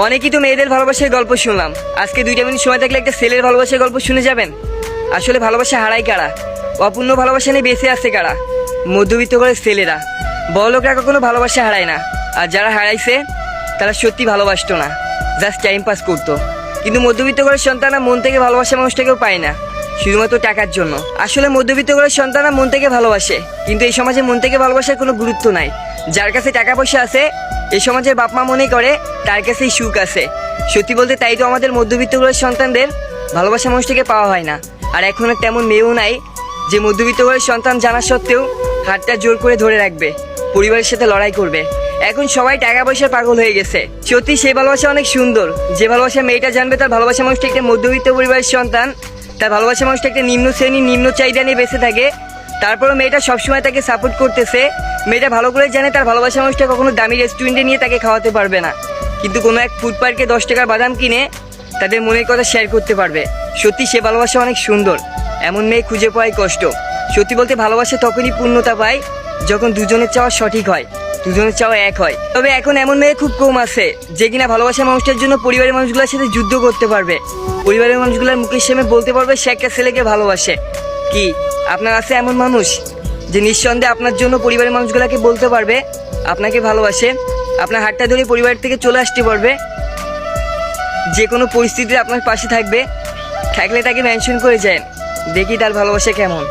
অনেকেই তো মেয়েদের ভালোবাসার গল্প শুনলাম, আজকে 2 মিনিট সময় থাকলে একটা ছেলের ভালোবাসার গল্প শুনে যাবেন। আসলে ভালোবাসা হারায় কারা, অপূর্ণ ভালোবাসা নিয়ে বেঁচে আছে কারা? মধ্যবিত্ত করে ছেলেরা। বড়লোকরা কখনো ভালোবাসা হারায় না, আর যারা হারাইছে তারা সত্যি ভালোবাসতো না, জাস্ট টাইম পাস করতো। কিন্তু মধ্যবিত্ত ঘরের সন্তানরা মন থেকে ভালোবাসা মানুষটাকেও পায় না, শুধুমাত্র টাকার জন্য। আসলে মধ্যবিত্ত ঘরের সন্তানরা মন থেকে ভালোবাসে, কিন্তু এই সমাজে মন থেকে ভালোবাসার কোনো গুরুত্ব নাই। যার কাছে টাকা পয়সা আছে এই সমাজের বাপ মা মনে করে তার কাছেই সুখ আছে। সত্যি বলতে তাই তো আমাদের মধ্যবিত্ত ঘরের সন্তানদের ভালোবাসা মানুষটাকে পাওয়া হয় না। আর এখন আর তেমন মেয়েও নাই যে মধ্যবিত্ত ঘরের সন্তান জানা সত্ত্বেও হাতটা জোর করে ধরে রাখবে, পরিবারের সাথে লড়াই করবে। এখন সবাই টাকা পয়সার পাগল হয়ে গেছে। সত্যি সেই ভালোবাসা অনেক সুন্দর, যে ভালোবাসা মেয়েটা জানবে তার ভালোবাসা মানুষটা একটা মধ্যবিত্ত পরিবারের সন্তান, তার ভালোবাসা মানুষটা একটা নিম্ন শ্রেণী নিম্ন চাহিদা নিয়ে বেঁচে থাকে, তারপরও মেয়েটা সবসময় তাকে সাপোর্ট করতেছে। মেয়েটা ভালো করে জানে তার ভালোবাসা মানুষটা কখনো দামি রেস্টুরেন্টে নিয়ে তাকে খাওয়াতে পারবে না, কিন্তু কোনো এক ফুড পার্কে 10 টাকার বাদাম কিনে তাদের মনের কথা শেয়ার করতে পারবে। সত্যি সে ভালোবাসা অনেক সুন্দর, এমন মেয়ে খুঁজে পাওয়াই কষ্ট। সত্যি বলতে ভালোবাসা তখনই পূর্ণতা পায় যখন দুজনের চাওয়া সঠিক হয়, দুজনের চাওয়া এক হয়। তবে এখন এমন মেয়ে খুব কম আছে যে কিনা ভালোবাসা মানুষটার জন্য পরিবারের মানুষগুলোর সাথে যুদ্ধ করতে পারবে, পরিবারের মানুষগুলোর মুখের সামনে বলতে পারবে সে একটা ছেলেকে ভালোবাসে। কি আপনার আছে এমন মানুষ যে নিঃসন্দেহে আপনার জন্য পরিবারের মানুষগুলোকে বলতে পারবে আপনাকে ভালোবাসে, আপনার হাতটা ধরে পরিবার থেকে চলে আসতে পারবে, যে কোনো পরিস্থিতিতে আপনার পাশে থাকবে? থাকলে তাকে মেনশন করে যায়, দেখি তার ভালোবাসা কেমন।